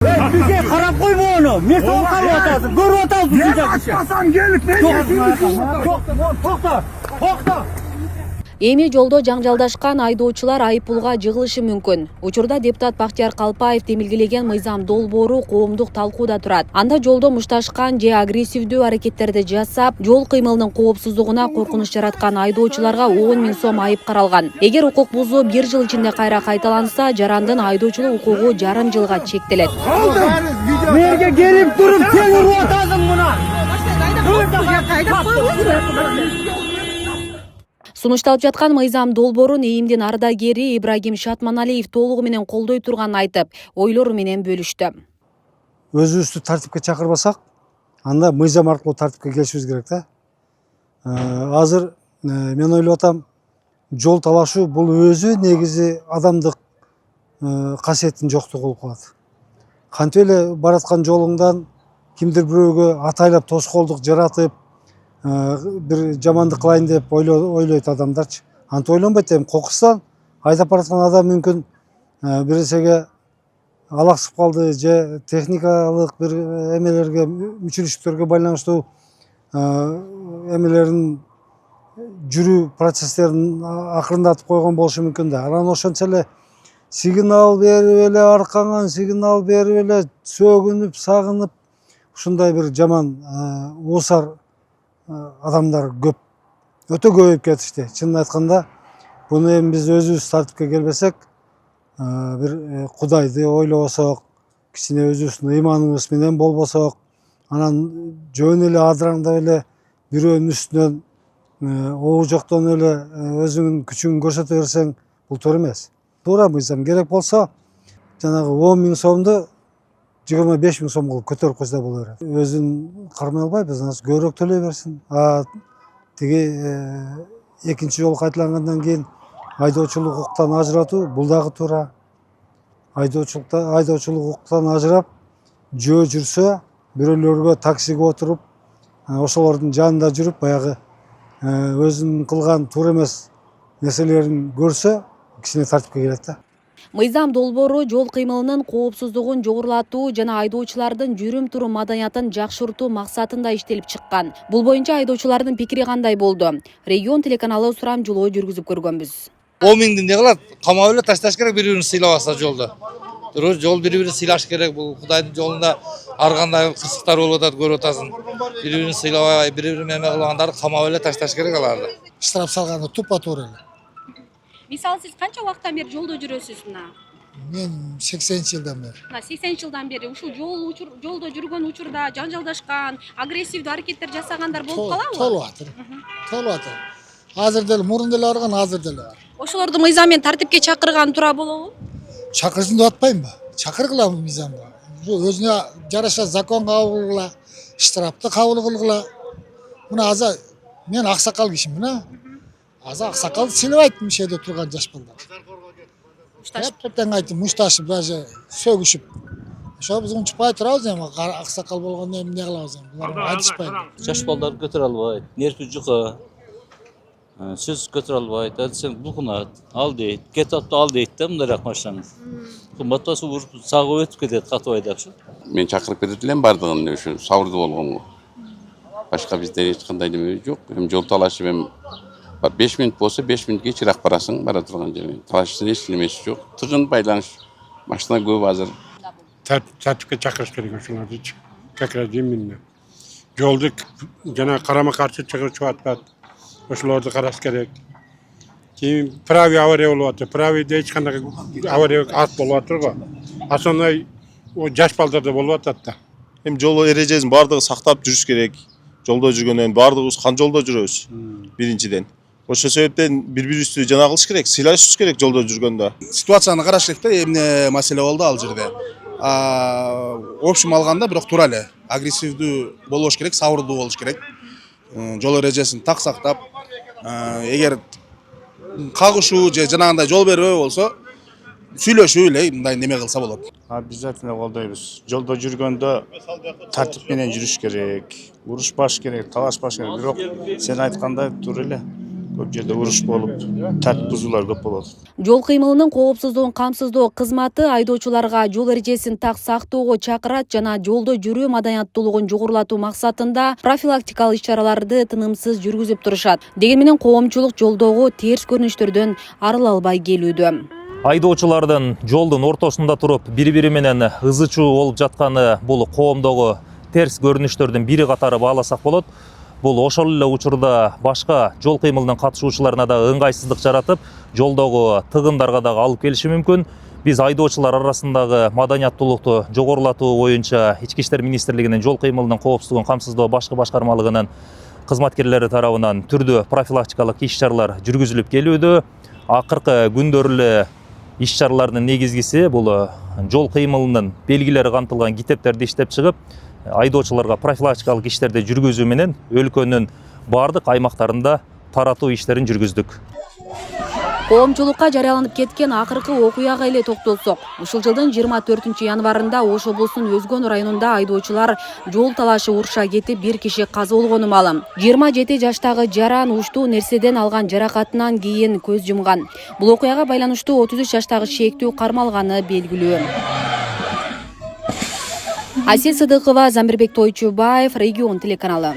Bizga qarab qo'yma uni. Men so'qib o'tasan. Ko'rib o'tasan. Men açmasam gelip ne To'xta. To'xta. Эми жолдо жаңжалдашкан айдоочулар айыппулга жыгылышы мүмкүн. Учурда депутат Бактияр Калпаев демилгелеген мыйзам долбоору коомдук талкууда турат. Анда жолдо мушташкан же агрессивдүү аракеттерди жасап, жол кыймылынын коопсуздугуна коркунуч жараткан айдоочуларга 10 000 сом айып каралган. Эгер укук бузуу 1 жыл ичинде кайра кайталанса, жарандын айдоочулук укугу жарым жылга чектелет. Менге келип туруп, сен уруп атасың мына. Сунушталып жаткан мыйзам долбоорун ИИМдин ардагери Ибрагим Шатманалиев толугу менен колдой турганын айтып, ойлору менен бөлүштү. Өзүбүздү тартипке чакырбасак, анда мыйзам аркылуу тартипке келишибиз керек да. Азыр мен ойлоп атам, жол талашуу бул өзү негизи адамдык касиеттин жоктугу болуп калат. Кантип эле бараткан жолуңдан кимдир бирөөгө атайлап тоскоолдук жаратып, bir жамандык кылайын деп ойлойт адамдарчы. Антип ойлонбойт, эми кокустан айдап бараткан адам мүмкүн бир нерсеге алаксып калды же техникалык бир эмелерге, мүчүлүштүктөргө байланыштуу эмелерин жүрүү процесстерин акырындатып койгон болушу мүмкүн да. Анан ошончо эле сигнал берип эле аркаңан сигнал берип эле сөгүнүп, сагынып ушундай бир жаман уусар адамдар көп, өтө көбөйүп кетишти. Чынын айтканда, буну эми биз өзүбүз тартипке келбесек, бир Кудайды ойлобосок, кичине өзүбүздүн ыйманыбыз менен болбосок, анан жөн эле адыраңдап эле бирөөнүн үстүнөн обу жоктон эле өзүңүн күчүңүн көрсөтө берсең, бул туура эмес. Туура мыйзам керек болсо, жанагы 10 000 сомду 25 000 сом кылып көтөрүп койсо боло берет. Өзүн кармай албайбыз, көбүрөөк төлөй берсин. Тиги экинчи жолу кайталангандан кийин айдоочулук укуктан ажыратуу бул дагы туура. Айдоочулук укуктан ажырап, жөө жүрсө, бирөөлөргө таксиге отуруп, ошолордун жанында жүрүп, баягы өзүнүн кылган туура эмес нерселерин көрсө, кичине тартипке келет да. Мыйзам долбоору жол кыймылынын коопсуздугун жогорулатуу жана айдоочулардын жүрүм-турум маданиятын жакшыртуу максатында иштелип чыккан. Бул боюнча айдоочулардын пикири кандай болду? Регион телеканалы сурамжылоо жүргүзүп көргөнбүз. 10 000 не кылат? Камап эле ташташ керек, бири-бирин сыйлабаса жолдо. Жол бири-бирин сыйлаш керек. Бул Кудайдын жолунда ар кандай кырсыктар болуп атат, көрүп атасың. Бири-бирин сыйлабай, бири-бирин эме кылгандарды камап эле ташташ керек аларды. Штраф салганда тупа туура эле. Мисалы, сиз канча убакыттан бери жолдо жүрөсүз мына? Мен 80-жылдан бери. 80-жылдан бери ушул жолдо жүргөн учурда жаңжалдашкан, агрессивдүү аракеттер жасагандар болуп калабы? Толуп атыр. Толуп атыр. Азыр деле мурун деле барган, азыр деле бар. Ошолорду мыйзам менен тартипке чакырган туура болобу? Чакырсын деп атпаймынбы? Чакыргыла мыйзамга. Өзүнө жараша закон кабыл кылгыла, штрафты кабыл кылгыла. Мына азыр мен аксакал кишимин, азыр аксакалды сыйлабайт мишеде турган жаш балдар. Тең айтып, мушташып, даже сөгүшүп. Ошо биз унчукпай турабыз эми, аксакал болгондо эмне кылабыз эми? Булар айтышпайт. Жаш балдар көтөрө албайт, нерви жука. Сөз көтөрө албайт, сен булкунат, ал дейт, кетапты ал дейт да мындай машинаны. Кымбатбасы уруп сагып өтүп кетет, катып айдапчы. Мен чакырып кетип элем бардыгын, ошо сабырдуу болгонго. Башка бизде эч кандай неме жок. Эми жол талашып эми 5 минут болсо 5 минутке чыйраак барасың, бара турган жерге. Талашчы эч немеси жок. Тыгын байланыш. Машина көп азыр. Тартипке чакырыш керек ошолорду. Как раз именно. Жолду жана карама каршы чыгып атпайт. Ошолорду караш керек. Кийин правый авария болуп атат. Правыйда эч кандай авария аз болуп атыр го. Основной жаш балдарда болуп атат да. Эми жол эрежесин бардыгы сактап жүрүш керек. Жолдо жүргөндөн бардыгыбыз кан жолдо жүрөбүз. Биринчиден. Ошол себептен бири-бирибизди жана кылыш керек, сыйлашыш керек жолдо жүргөндө. Ситуацияны караш керек да, эмне маселе болду ал жерде. Общем алганда бирок туура эле. Агрессивдүү болбош керек, сабырдуу болуш керек. Жол эрежесин так сактап, эгер кагышуу же жанагындай жол бербөө болсо, сүйлөшүп эле мындай неме кылса болот. Обязательно колдойбуз. Жолдо жүргөндө тартип менен жүрүш керек. Урушпаш керек, талашпаш керек. Бирок сен айткандай туура эле. Көп жерде уруш болуп, тәртип бузуулар көп болот. Жол кыймылынын коопсуздугун камсыздоо кызматы айдоочуларга жол эрежесин так сактоого чакырат жана жолдо жүрүү маданияттуулугун жогорулатуу максатында профилактикалык иш-чараларды тынымсыз жүргүзүп турушат. Деген менен коомчулук жолдогу терс көрүнүштөрдөн арыла албай келүүдө. Айдоочулардын жолдун ортосунда туруп бири-бири менен ызы чуу болуп жатканы бул коомдогу терс көрүнүштөрдүн бири катары бааласак болот. Бул ошол эле учурда башка жол кыймылынын катышуучуларына да ыңгайсыздык жаратып, жолдогу тыгындарга дагы алып келиши мүмкүн. Биз айдоочулар арасындагы маданияттуулукту жогорулатуу боюнча Ички иштер министрлигинин жол кыймылынын коопсуздугун камсыздоо башкы башкармалыгынын кызматкерлери тарабынан түрдүү профилактикалык иш-чаралар жүргүзүлүп келүүдө. Акыркы күндөр эле иш-чаралардын негизгиси бул жол кыймылынын белгилери камтылган китептерди иштеп чыгып, айдоочуларга профилактикалык иштерди жүргүзүү менен өлкөнүн бардык аймактарында таратуу иштерин жүргүздүк. Коомчулукка жарыяланып кеткен акыркы окуяга эле токтолсок, ушул жылдын 24 январында Ош облусунун Өзгөн районунда айдоочулар жол талашы уруша кетип, бир киши каза болгону маалым. 27 жаштагы жаран уштуу нерседен алган жаракатынан кийин көз жумган. Бул окуяга байланыштуу 33 жаштагы шектүү кармалганы белгилүү. Асел Сыдыкова, Замирбек Тойчубаев, Регион телеканалы.